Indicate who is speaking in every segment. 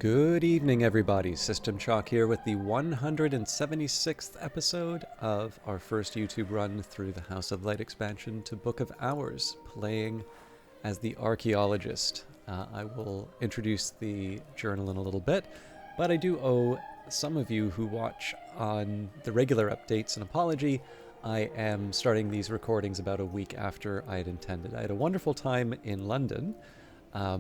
Speaker 1: Good evening, everybody. System Chalk here with the 176th episode of our first YouTube run through the House of Light expansion to Book of Hours, playing as the Archaeologist. I will introduce the journal in a little bit, but I do owe some of you who watch on the regular updates an apology. I am starting these recordings about a week after I had intended. I had a wonderful time in London. I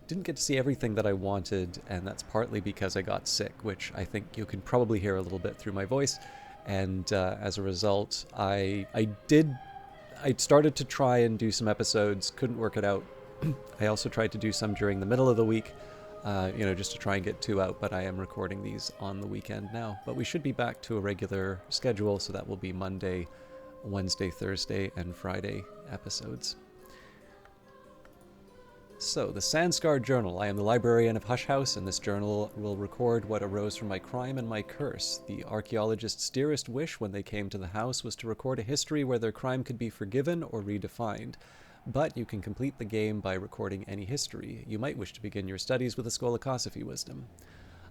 Speaker 1: didn't get to see everything that I wanted, and that's partly because I got sick, which I think you can probably hear a little bit through my voice. And as a result, I started to try and do some episodes, couldn't work it out. I also tried to do some during the middle of the week, just to try and get 2 out, but I am recording these on the weekend now. But we should be back to a regular schedule, so that will be Monday, Wednesday, Thursday, and Friday episodes. So, the Sandscar Journal. I am the librarian of Hush House, and this journal will record what arose from my crime and my curse. The archaeologist's dearest wish when they came to the house was to record a history where their crime could be forgiven or redefined. But you can complete the game by recording any history. You might wish to begin your studies with a Skolakosophy wisdom.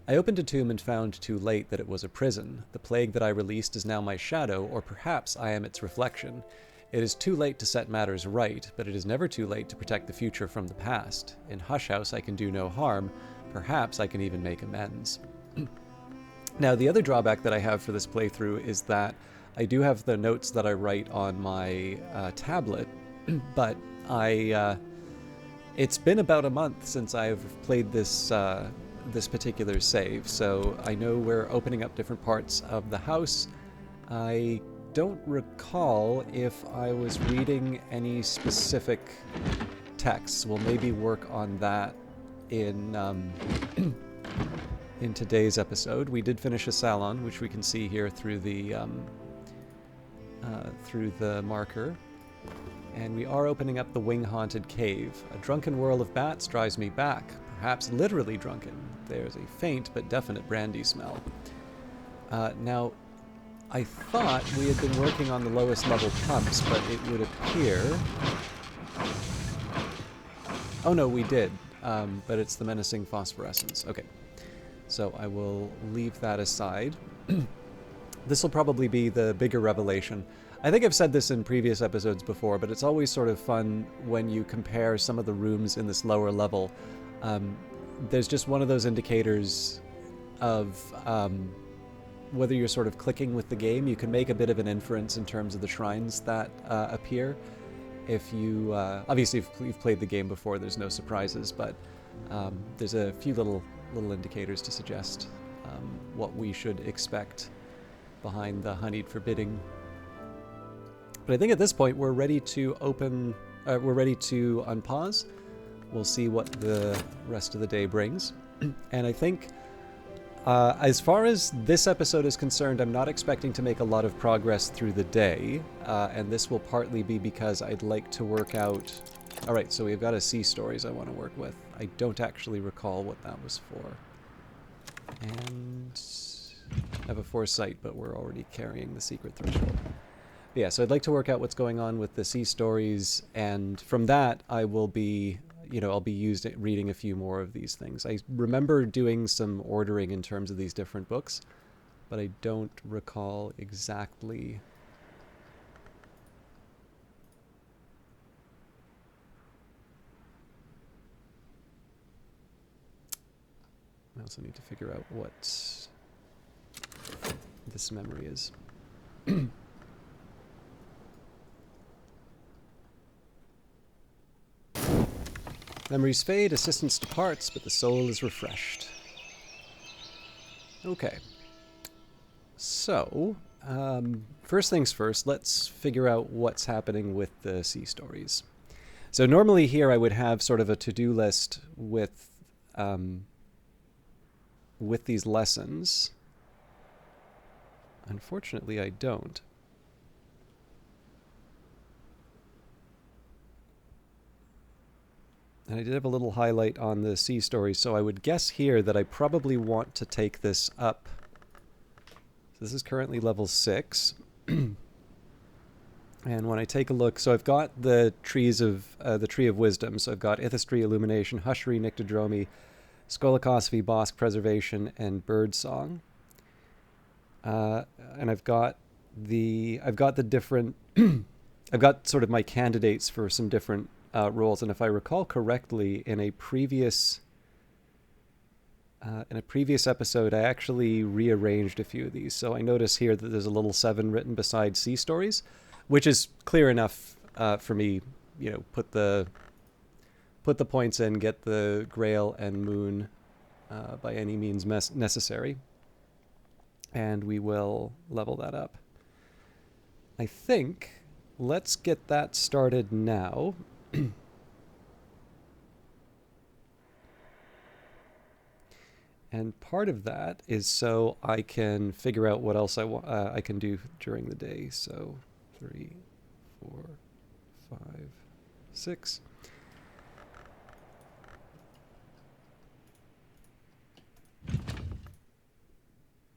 Speaker 1: I opened a tomb and found too late that it was a prison. The plague that I released is now my shadow, or perhaps I am its reflection. It is too late to set matters right, but it is never too late to protect the future from the past. In Hush House, I can do no harm. Perhaps I can even make amends. Now, the other drawback that I have for this playthrough is that I do have the notes that I write on my tablet, but it's been about a month since I've played this particular save, so I know we're opening up different parts of the house. I don't recall if I was reading any specific texts. We'll maybe work on that in in today's episode. We did finish a salon, which we can see here through the marker, and we are opening up the wing-haunted cave. A drunken whirl of bats drives me back, perhaps literally drunken. There's a faint but definite brandy smell. Now, I thought we had been working on the lowest level pumps, but it would appear... Oh no, we did, but it's the menacing phosphorescence. Okay, so I will leave that aside. This will probably be the bigger revelation. I think I've said this in previous episodes before, but it's always sort of fun when you compare some of the rooms in this lower level. There's just one of those indicators of... whether you're sort of clicking with the game. You can make a bit of an inference in terms of the shrines that appear. If you, obviously if you've played the game before, there's no surprises, but there's a few little indicators to suggest what we should expect behind the honeyed forbidding. But I think at this point we're ready to unpause. We'll see what the rest of the day brings. And I think as far as this episode is concerned, I'm not expecting to make a lot of progress through the day, and this will partly be because I'd like to work out... Alright, so we've got a sea stories I want to work with. I don't actually recall what that was for. And I have a foresight, but we're already carrying the secret threshold. But yeah, so I'd like to work out what's going on with the sea stories, and from that I will be... I'll be reading a few more of these things. I remember doing some ordering in terms of these different books, but I don't recall exactly. I also need to figure out what this memory is. Memories fade, assistance departs, but the soul is refreshed. Okay. So, first things first, let's figure out what's happening with the sea stories. So normally here I would have sort of a to-do list with these lessons. Unfortunately, I don't. And I did have a little highlight on the sea stories, so I would guess here that I probably want to take this up. So this is currently level 6. And when I take a look, so I've got the tree of wisdom. So I've got Ithistry, Illumination, Hushery, Nyctodromy, Skolakosovy, Bosque Preservation, and Birdsong. And I've got the different I've got sort of my candidates for some different roles, and if I recall correctly, in a previous episode, I actually rearranged a few of these. So I notice here that there's a little 7 written beside sea stories, which is clear enough for me. You know, put the points in, get the Grail and Moon by any means necessary, and we will level that up. I think let's get that started now. And part of that is so I can figure out what else I can do during the day. So 3, 4, 5, 6.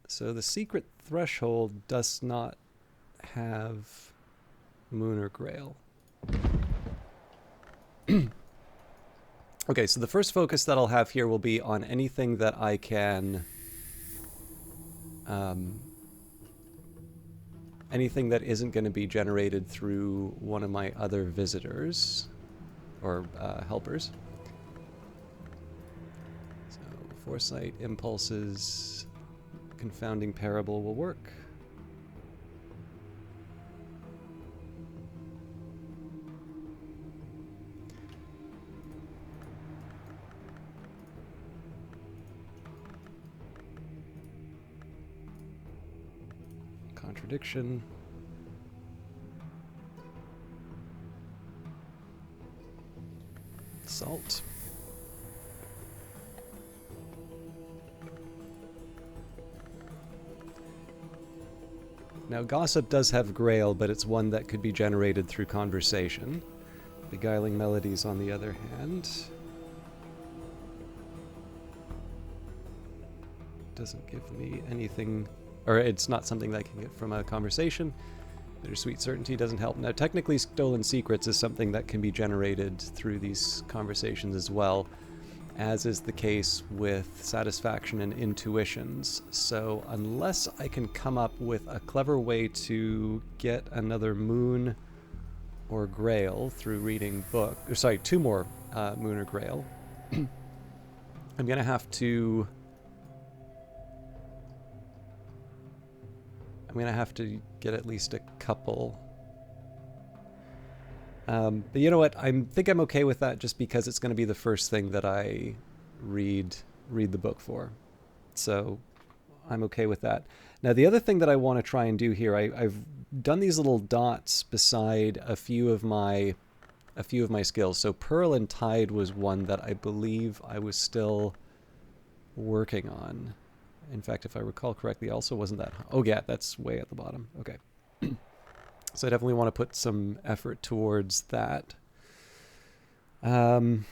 Speaker 1: So the secret threshold does not have Moon or Grail. Okay, so the first focus that I'll have here will be on anything that I can... anything that isn't going to be generated through one of my other visitors, or helpers. So, Foresight, Impulses, Confounding Parable will work. Contradiction. Salt. Now, Gossip does have Grail, but it's one that could be generated through conversation. Beguiling Melodies, on the other hand, doesn't give me anything, or it's not something that I can get from a conversation. Bittersweet Certainty doesn't help. Now, technically, Stolen Secrets is something that can be generated through these conversations as well, as is the case with Satisfaction and Intuitions. So unless I can come up with a clever way to get another Moon or Grail through reading book, or sorry, 2 more Moon or Grail, I'm gonna have to get at least a couple. But you know what? I think I'm okay with that, just because it's going to be the first thing that I read the book for. So I'm okay with that. Now, the other thing that I want to try and do here, I've done these little dots beside a few of my skills. So Pearl and Tide was one that I believe I was still working on. In fact, if I recall correctly, also wasn't that... Oh, yeah, that's way at the bottom. Okay. So I definitely want to put some effort towards that. I'm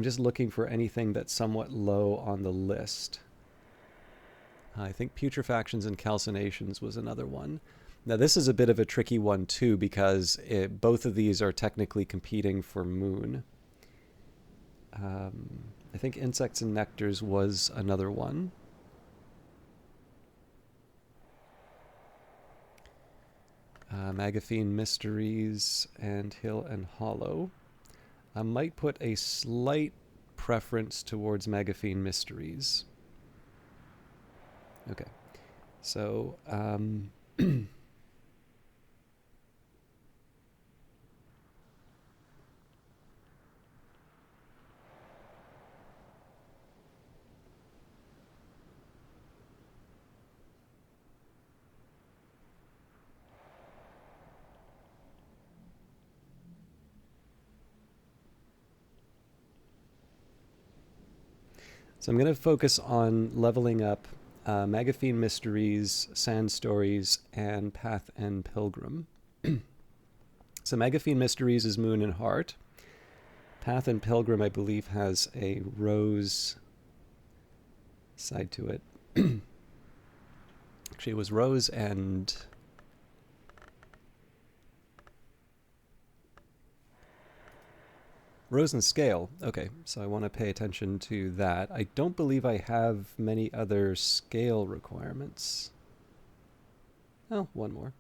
Speaker 1: just looking for anything that's somewhat low on the list. I think Putrefactions and Calcinations was another one. Now, this is a bit of a tricky one, too, because both of these are technically competing for Moon. I think Insects and Nectars was another one. Magaphine Mysteries and Hill and Hollow. I might put a slight preference towards Magaphine Mysteries. Okay. So, so I'm going to focus on leveling up Magaphine Mysteries, Sand Stories, and Path and Pilgrim. So Magaphine Mysteries is Moon and Heart. Path and Pilgrim, I believe, has a Rose side to it. Actually, it was Rose and... Rose and scale. Okay, so I want to pay attention to that. I don't believe I have many other scale requirements. Oh, one more.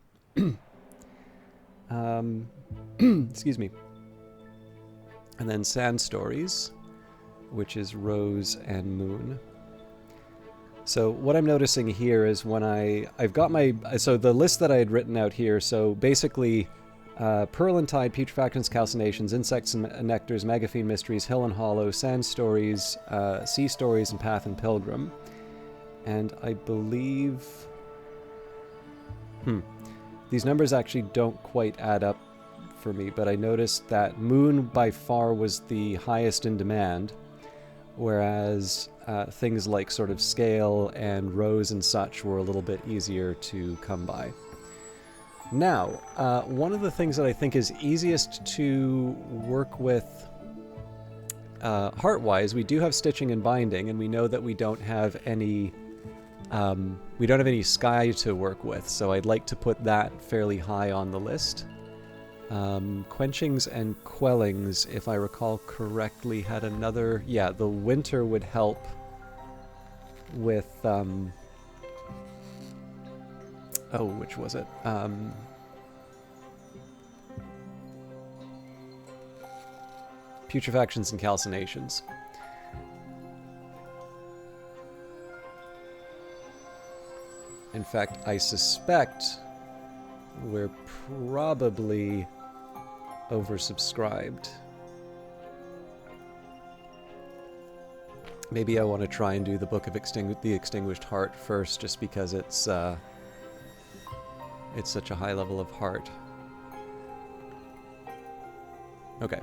Speaker 1: Excuse me. And then sand stories, which is rose and moon. So what I'm noticing here is when I've got my, so the list that I had written out here, so basically Pearl and Tide, Putrefactions, Calcinations, Insects and Nectars, Megaphene Mysteries, Hill and Hollow, Sand Stories, Sea Stories, and Path and Pilgrim. And I believe... These numbers actually don't quite add up for me, but I noticed that Moon by far was the highest in demand, whereas things like sort of Scale and Rose and such were a little bit easier to come by. Now, one of the things that I think is easiest to work with heart-wise, we do have stitching and binding, and we know that we don't have any sky to work with, so I'd like to put that fairly high on the list. Quenchings and quellings, if I recall correctly, had another... Yeah, the winter would help with... Oh, which was it? Putrefactions and calcinations. In fact, I suspect we're probably oversubscribed. Maybe I want to try and do the Book of the Extinguished Heart first, just because it's such a high level of heart. Okay.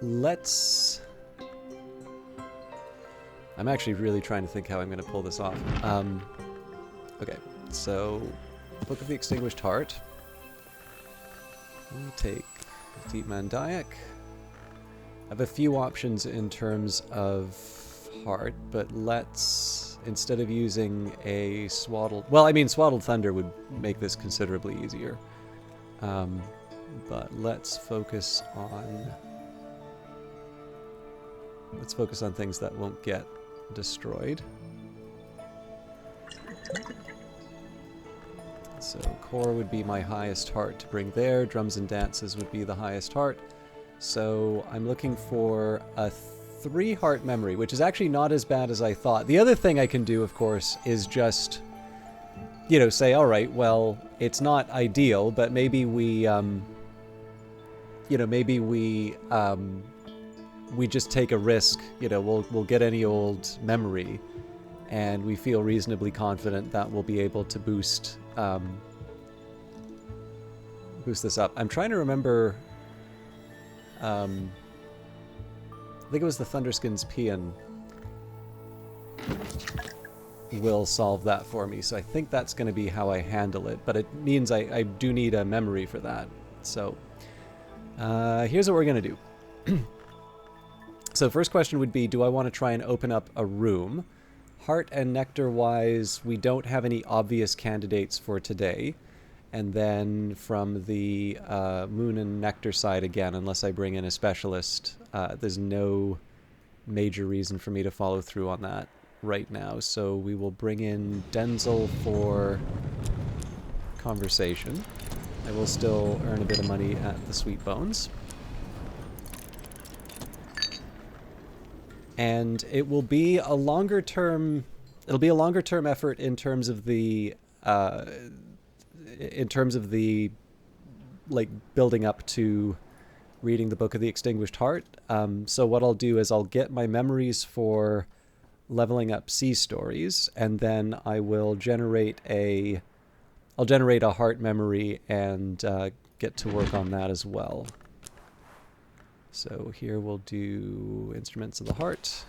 Speaker 1: Let's... I'm actually really trying to think how I'm going to pull this off. Okay, so Book of the Extinguished Heart. Let me take Deep Mandiac. I have a few options in terms of heart, but let's, instead of using a Swaddled... Well, I mean, Swaddled Thunder would make this considerably easier. But let's focus on... Let's focus on things that won't get destroyed. So core would be my highest heart to bring there. Drums and dances would be the highest heart. So I'm looking for a 3 heart memory, which is actually not as bad as I thought. The other thing I can do, of course, is just, you know, say, all right, well, it's not ideal, but maybe we, you know, maybe we just take a risk. You know, we'll get any old memory, and we feel reasonably confident that we'll be able to boost this up. I'm trying to remember. I think it was the Thunderskins Paean will solve that for me, so I think that's going to be how I handle it, but it means I do need a memory for that. So here's what we're going to do. So first question would be, do I want to try and open up a room? Heart and nectar wise, we don't have any obvious candidates for today. And then from the moon and nectar side again, unless I bring in a specialist, there's no major reason for me to follow through on that right now. So we will bring in Denzel for conversation. I will still earn a bit of money at the Sweet Bones. And it will be a longer term, effort in terms of the, like, building up to reading the Book of the Extinguished Heart. So what I'll do is I'll get my memories for leveling up Sea Stories, and then I will generate I'll generate a heart memory and get to work on that as well. So here we'll do Instruments of the Heart.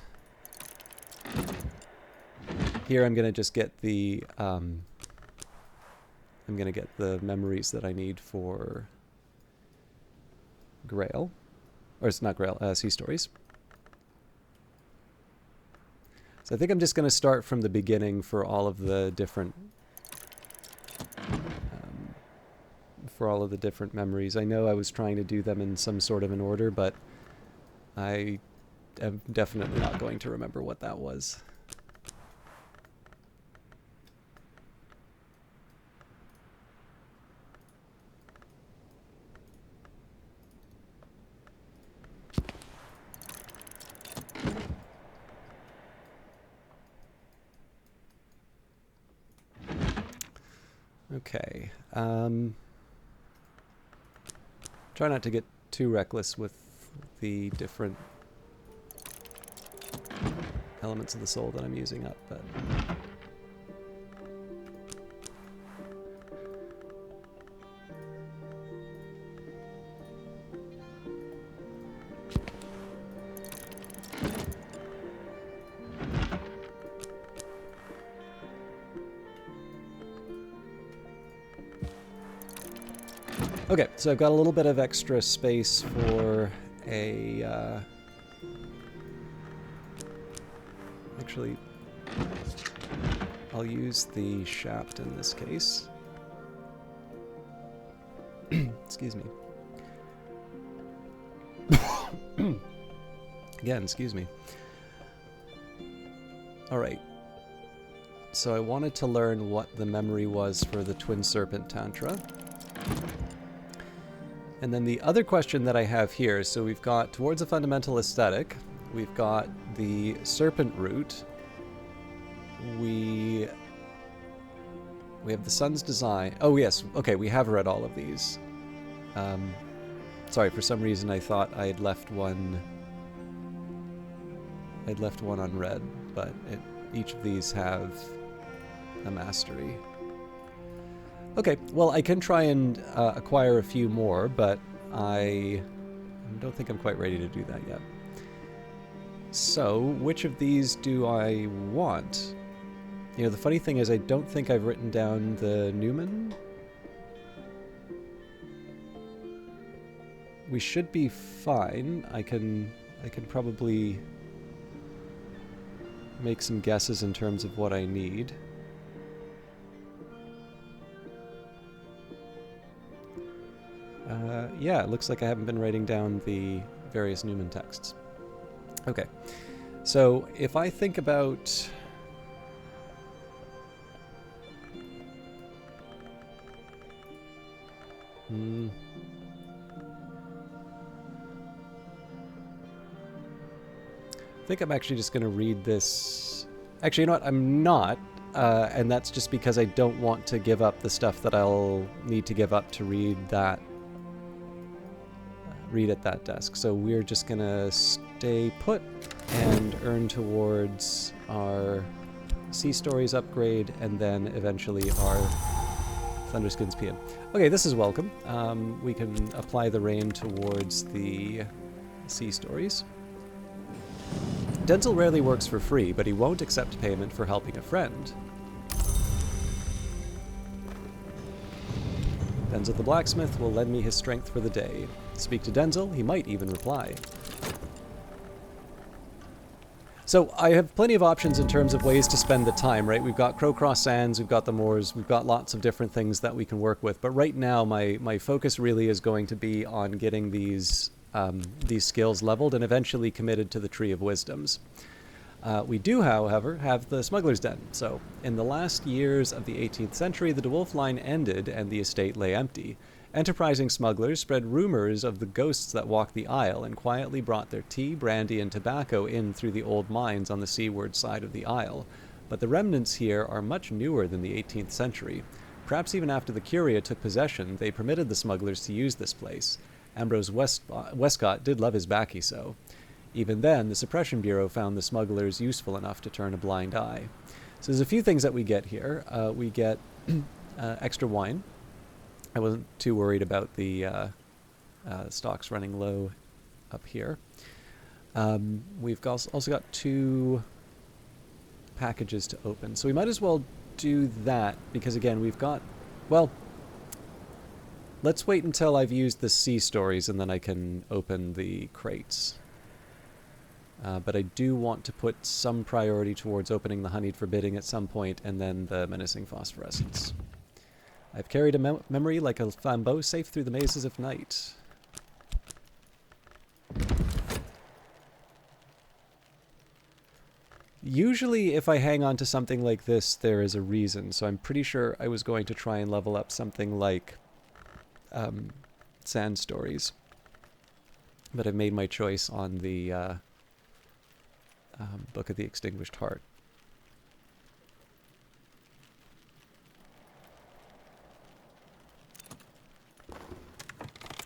Speaker 1: Here I'm going to just get the memories that I need for Grail. Or it's not Grail, Sea Stories. So I think I'm just going to start from the beginning for all of the different for all of the different memories. I know I was trying to do them in some sort of an order, but I am definitely not going to remember what that was. Okay. Try not to get too reckless with the different elements of the soul that I'm using up, but... Okay, so I've got a little bit of extra space for a... Actually, I'll use the shaft in this case. Excuse me. Again, excuse me. Alright. So I wanted to learn what the memory was for the Twin Serpent Tantra. And then the other question that I have here, so we've got towards a fundamental aesthetic, we've got the serpent root, we have the sun's design. Oh yes, okay, we have read all of these. Sorry, for some reason I thought I'd left one unread, but each of these have a mastery. Okay, well, I can try and acquire a few more, but I don't think I'm quite ready to do that yet. So, which of these do I want? You know, the funny thing is I don't think I've written down the Newman. We should be fine. I can probably make some guesses in terms of what I need. Yeah, it looks like I haven't been writing down the various Newman texts. Okay, so if I think about... I think I'm actually just going to read this... Actually, you know what? I'm not, and that's just because I don't want to give up the stuff that I'll need to give up to read at that desk. So we're just going to stay put and earn towards our Sea Stories upgrade, and then eventually our Thunderskins PM. Okay, this is welcome. We can apply the rain towards the Sea Stories. Denzel rarely works for free, but he won't accept payment for helping a friend. Denzel the blacksmith will lend me his strength for the day. Speak to Denzel, he might even reply. So I have plenty of options in terms of ways to spend the time, right? We've got Crowcross Sands, we've got the moors, we've got lots of different things that we can work with. But right now, my focus really is going to be on getting these skills leveled and eventually committed to the Tree of Wisdoms. We do, however, have the Smuggler's Den. So, in the last years of the 18th century, the DeWolf line ended and the estate lay empty. Enterprising smugglers spread rumors of the ghosts that walk the Isle and quietly brought their tea, brandy, and tobacco in through the old mines on the seaward side of the Isle. But the remnants here are much newer than the 18th century. Perhaps even after the Curia took possession, they permitted the smugglers to use this place. Ambrose Westcott did love his baccy so. Even then, the Suppression Bureau found the smugglers useful enough to turn a blind eye. So there's a few things that we get here. We get extra wine. I wasn't too worried about the stocks running low up here. We've also got 2 packages to open. So we might as well do that, because again, we've got... Well, let's wait until I've used the Sea Stories and then I can open the crates. But I do want to put some priority towards opening the Honeyed Forbidding at some point, and then the Menacing Phosphorescence. I've carried a memory like a flambeau safe through the mazes of night. Usually, if I hang on to something like this, there is a reason. So I'm pretty sure I was going to try and level up something like Sand Stories. But I've made my choice on the Book of the Extinguished Heart.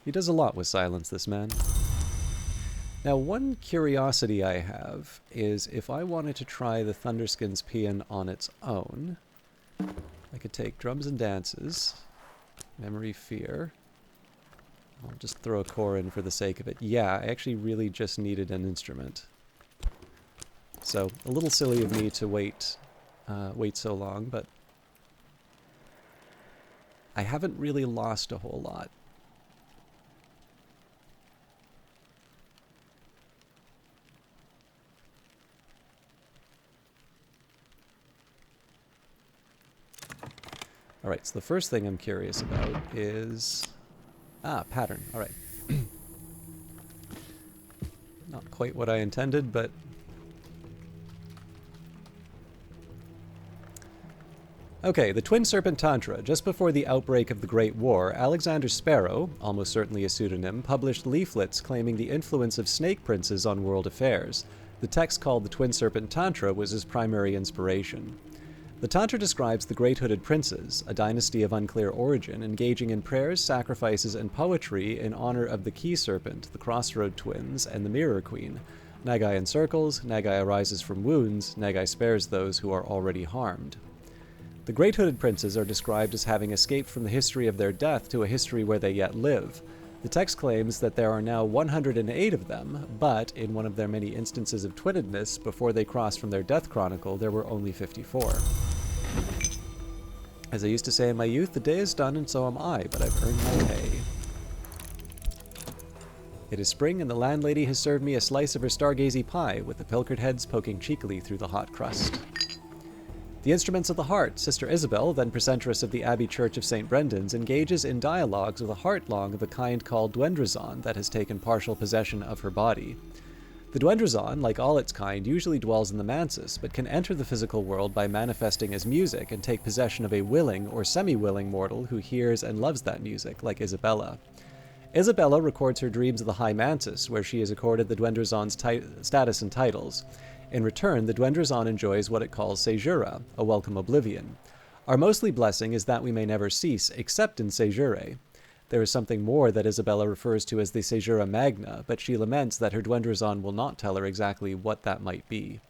Speaker 1: He does a lot with silence, this man. Now, one curiosity I have is if I wanted to try the Thunderskins Paean on its own, I could take Drums and Dances, Memory Fear. I'll just throw a core in for the sake of it. Yeah, I actually really just needed an instrument. So, a little silly of me to wait so long, but I haven't really lost a whole lot. Alright, so the first thing I'm curious about is... pattern. Alright. Not quite what I intended, but... Okay, the Twin Serpent Tantra. Just before the outbreak of the Great War, Alexander Sparrow, almost certainly a pseudonym, published leaflets claiming the influence of snake princes on world affairs. The text called the Twin Serpent Tantra was his primary inspiration. The Tantra describes the Great Hooded Princes, a dynasty of unclear origin, engaging in prayers, sacrifices, and poetry in honor of the Key Serpent, the Crossroad Twins, and the Mirror Queen. Nagai encircles, Nagai arises from wounds, Nagai spares those who are already harmed. The Great Hooded Princes are described as having escaped from the history of their death to a history where they yet live. The text claims that there are now 108 of them, but in one of their many instances of twinnedness, before they crossed from their death chronicle, there were only 54. As I used to say in my youth, the day is done and so am I, but I've earned my pay. It is spring and the landlady has served me a slice of her stargazy pie, with the pilchard heads poking cheekily through the hot crust. The Instruments of the Heart, Sister Isabel, then precentress of the Abbey Church of St. Brendan's, engages in dialogues with a heart-long of a kind called Dwendrazon that has taken partial possession of her body. The Dwendrazon, like all its kind, usually dwells in the mansis, but can enter the physical world by manifesting as music and take possession of a willing or semi-willing mortal who hears and loves that music, like Isabella. Isabella records her dreams of the High Mantis, where she is accorded the Dwendrazon's status and titles. In return, the Dwendrazon enjoys what it calls Caesura, a welcome oblivion. Our mostly blessing is that we may never cease, except in Caesurae. There is something more that Isabella refers to as the Caesura Magna, but she laments that her Dwendrazon will not tell her exactly what that might be.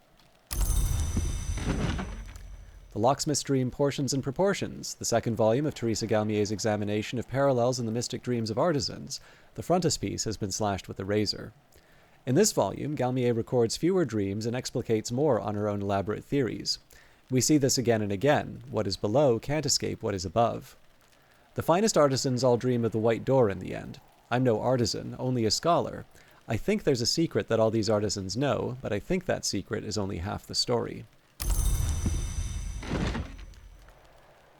Speaker 1: The Locksmith's Dream Portions and Proportions, the second volume of Teresa Galmier's examination of parallels in the mystic dreams of artisans. The frontispiece has been slashed with a razor. In this volume, Galmier records fewer dreams and explicates more on her own elaborate theories. We see this again and again. What is below can't escape what is above. The finest artisans all dream of the white door in the end. I'm no artisan, only a scholar. I think there's a secret that all these artisans know, but I think that secret is only half the story.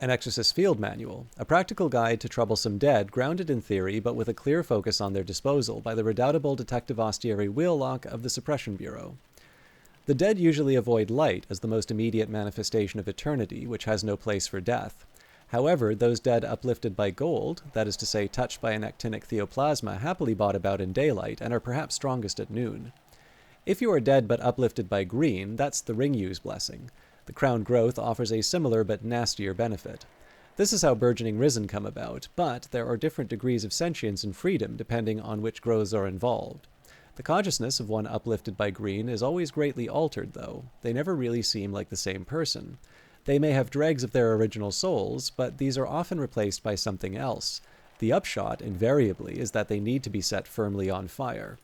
Speaker 1: An Exorcist Field Manual, a practical guide to troublesome dead, grounded in theory but with a clear focus on their disposal by the redoubtable Detective Ostiary Wheelock of the Suppression Bureau. The dead usually avoid light as the most immediate manifestation of eternity, which has no place for death. However, those dead uplifted by gold, that is to say touched by an actinic theoplasma, happily bought about in daylight and are perhaps strongest at noon. If you are dead but uplifted by green, that's the ring-use blessing. The crown growth offers a similar but nastier benefit. This is how burgeoning risen come about, but there are different degrees of sentience and freedom depending on which growths are involved. The consciousness of one uplifted by green is always greatly altered, though. They never really seem like the same person. They may have dregs of their original souls, but these are often replaced by something else. The upshot, invariably, is that they need to be set firmly on fire.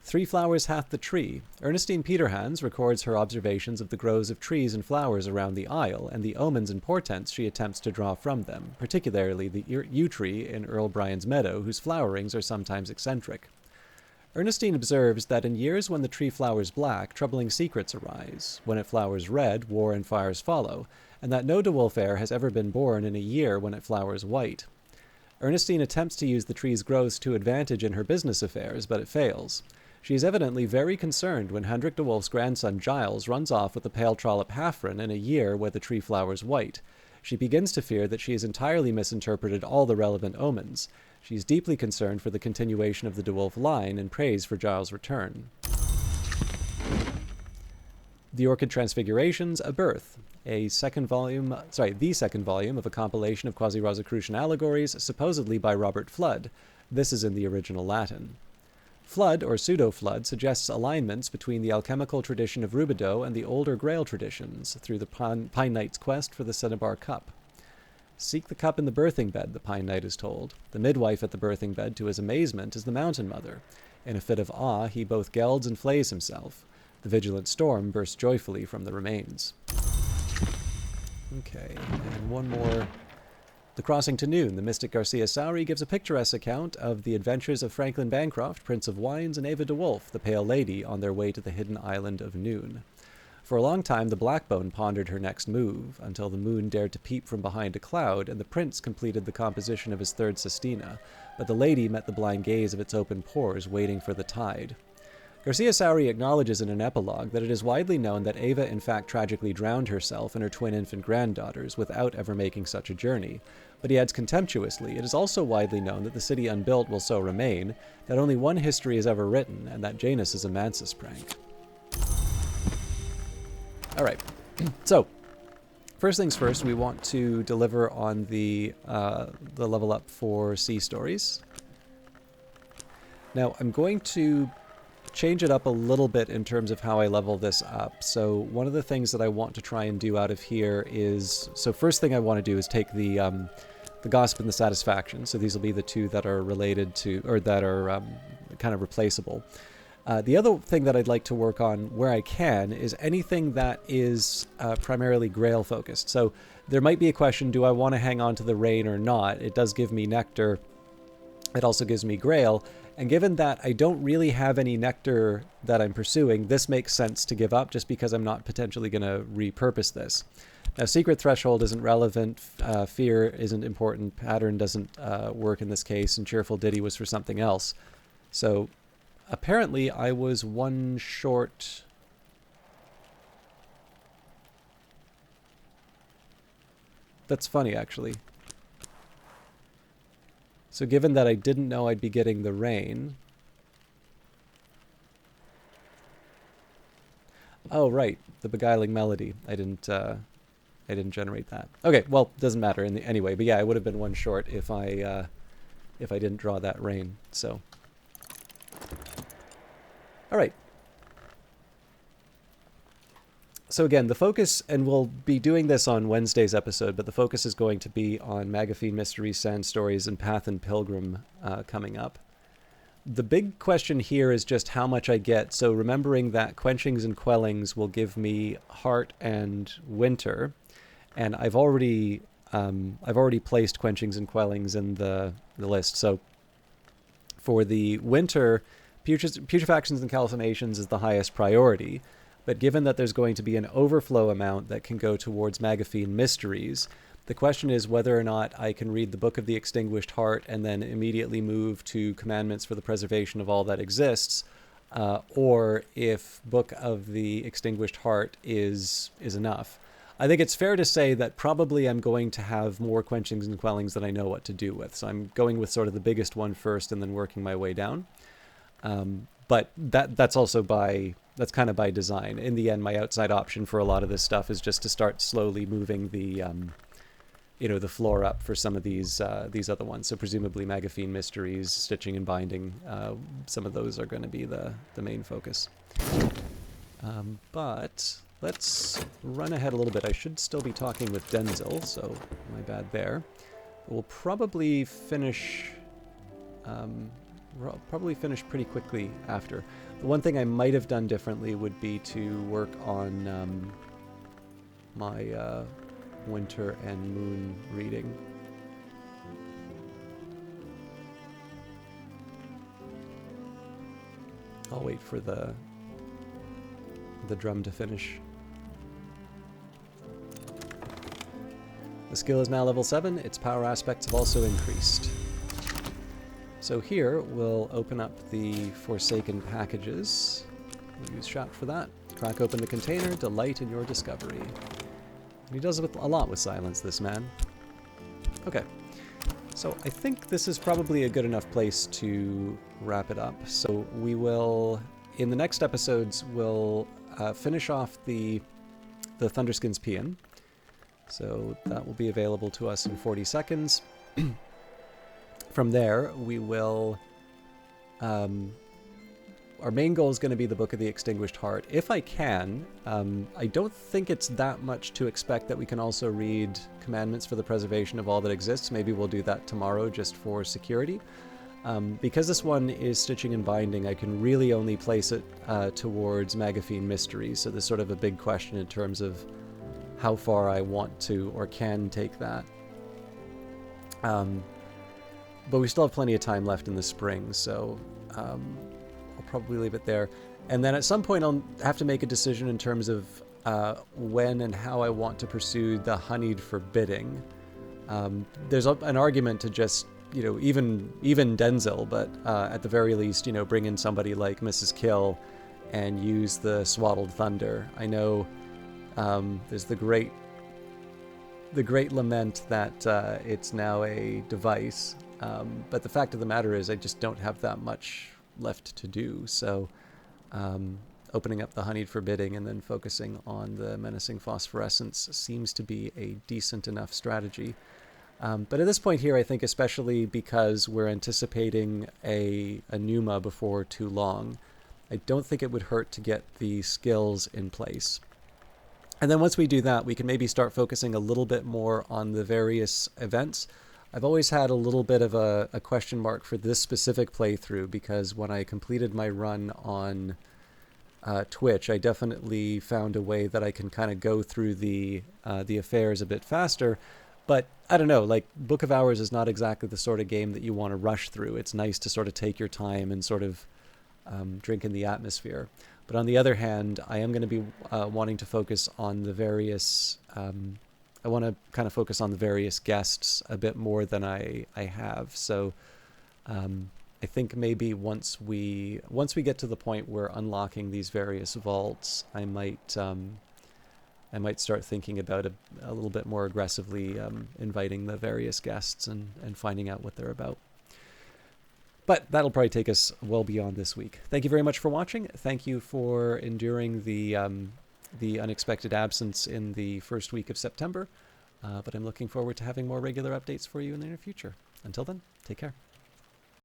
Speaker 1: Three Flowers Hath the Tree. Ernestine Peterhans records her observations of the groves of trees and flowers around the isle, and the omens and portents she attempts to draw from them, particularly the yew tree in Earl Bryan's meadow, whose flowerings are sometimes eccentric. Ernestine observes that in years when the tree flowers black, troubling secrets arise. When it flowers red, war and fires follow, and that no dewolf heir has ever been born in a year when it flowers white. Ernestine attempts to use the tree's growth to advantage in her business affairs, but it fails. She is evidently very concerned when Hendrik de Wolf's grandson Giles runs off with the pale trollop Hafren in a year where the tree flowers white. She begins to fear that she has entirely misinterpreted all the relevant omens. She is deeply concerned for the continuation of the de Wolf line and prays for Giles' return. The Orchid Transfigurations, A Birth, the second volume of a compilation of quasi-Rosicrucian allegories, supposedly by Robert Flood. This is in the original Latin. Flood, or pseudo-Flood, suggests alignments between the alchemical tradition of Rubidoux and the older Grail traditions, through the Pine Knight's quest for the Cinnabar Cup. Seek the cup in the birthing bed, the Pine Knight is told. The midwife at the birthing bed, to his amazement, is the Mountain Mother. In a fit of awe, he both gelds and flays himself. The vigilant storm bursts joyfully from the remains. Okay, and one more. The Crossing to Noon. The mystic Garcia Sauri gives a picturesque account of the adventures of Franklin Bancroft, Prince of Wines, and Ava de Wolf, the Pale Lady, on their way to the hidden island of Noon. For a long time, the Blackbone pondered her next move, until the moon dared to peep from behind a cloud, and the prince completed the composition of his third sestina, but the lady met the blind gaze of its open pores, waiting for the tide. Garcia Sauri acknowledges in an epilogue that it is widely known that Ava in fact tragically drowned herself and her twin infant granddaughters without ever making such a journey, but he adds contemptuously, it is also widely known that the city unbuilt will so remain, that only one history is ever written, and that Janus is a Mansus prank. Alright, so, first things first, we want to deliver on the level up for sea stories. Now, I'm going to change it up a little bit in terms of how I level this up. So one of the things that I want to try and do out of here is, so first thing I want to do is take the Gossip and the Satisfaction. So these will be the two that are related to, or that are kind of replaceable. The other thing that I'd like to work on where I can is anything that is primarily Grail focused. So there might be a question, do I want to hang on to the Rain or not? It does give me Nectar. It also gives me Grail. And given that I don't really have any Nectar that I'm pursuing, this makes sense to give up just because I'm not potentially going to repurpose this. Now, Secret Threshold isn't relevant, Fear isn't important, Pattern doesn't work in this case, and Cheerful Ditty was for something else. So, apparently I was one short. That's funny, actually. So given that I didn't know I'd be getting the Rain. Oh, right, the Beguiling Melody. I didn't generate that. Okay, well, doesn't matter anyway. But yeah, I would have been one short if I didn't draw that Rain. So, all right. So again, the focus, and we'll be doing this on Wednesday's episode, but the focus is going to be on Magaphine Mysteries, Sand Stories, and Path and Pilgrim coming up. The big question here is just how much I get. So remembering that Quenchings and Quellings will give me Heart and Winter, and I've already placed Quenchings and Quellings in the list. So for the Winter, Putrefactions and Calcinations is the highest priority. But given that there's going to be an overflow amount that can go towards Magaphine Mysteries, the question is whether or not I can read the Book of the Extinguished Heart and then immediately move to Commandments for the Preservation of All That Exists, or if Book of the Extinguished Heart is enough. I think it's fair to say that probably I'm going to have more Quenchings and Quellings than I know what to do with. So I'm going with sort of the biggest one first and then working my way down. But that's kind of by design. In the end, my outside option for a lot of this stuff is just to start slowly moving the floor up for some of these other ones. So presumably Magaphine Mysteries, Stitching and Binding, some of those are going to be the main focus. But let's run ahead a little bit. I should still be talking with Denzil, so my bad there. We'll probably finish. We'll probably finish pretty quickly after. The one thing I might have done differently would be to work on my Winter and Moon reading. I'll wait for the drum to finish. The skill is now level 7. Its power aspects have also increased. So here, we'll open up the Forsaken packages. We'll use Shot for that. Crack open the container, delight in your discovery. And he does a lot with silence, this man. Okay. So I think this is probably a good enough place to wrap it up. So we will, in the next episodes, we'll finish off the Thunderskin's Paean. So that will be available to us in 40 seconds. From there, we will... our main goal is going to be the Book of the Extinguished Heart. If I can, I don't think it's that much to expect that we can also read Commandments for the Preservation of All That Exists. Maybe we'll do that tomorrow just for security. Because this one is stitching and binding, I can really only place it towards Magaphine Mysteries. So there's sort of a big question in terms of how far I want to or can take that. But we still have plenty of time left in the spring, so I'll probably leave it there. And then at some point I'll have to make a decision in terms of when and how I want to pursue the honeyed forbidding. There's an argument to just, you know, even Denzel, but at the very least, you know, bring in somebody like Mrs. Kill and use the Swaddled Thunder. I know there's the great lament that it's now a device, but the fact of the matter is I just don't have that much left to do. So opening up the honeyed forbidding and then focusing on the menacing phosphorescence seems to be a decent enough strategy. But at this point here, I think especially because we're anticipating a Numa before too long, I don't think it would hurt to get the skills in place. And then once we do that, we can maybe start focusing a little bit more on the various events. I've always had a little bit of a question mark for this specific playthrough, because when I completed my run on Twitch, I definitely found a way that I can kind of go through the affairs a bit faster. But I don't know, like Book of Hours is not exactly the sort of game that you want to rush through. It's nice to sort of take your time and sort of drink in the atmosphere. But on the other hand, I am going to be wanting to focus on the various... I want to kind of focus on the various guests a bit more than I have. So I think maybe once we get to the point where unlocking these various vaults, I might start thinking about a little bit more aggressively inviting the various guests and finding out what they're about. But that'll probably take us well beyond this week. Thank you very much for watching. Thank you for enduring the unexpected absence in the first week of September. But I'm looking forward to having more regular updates for you in the near future. Until then, take care.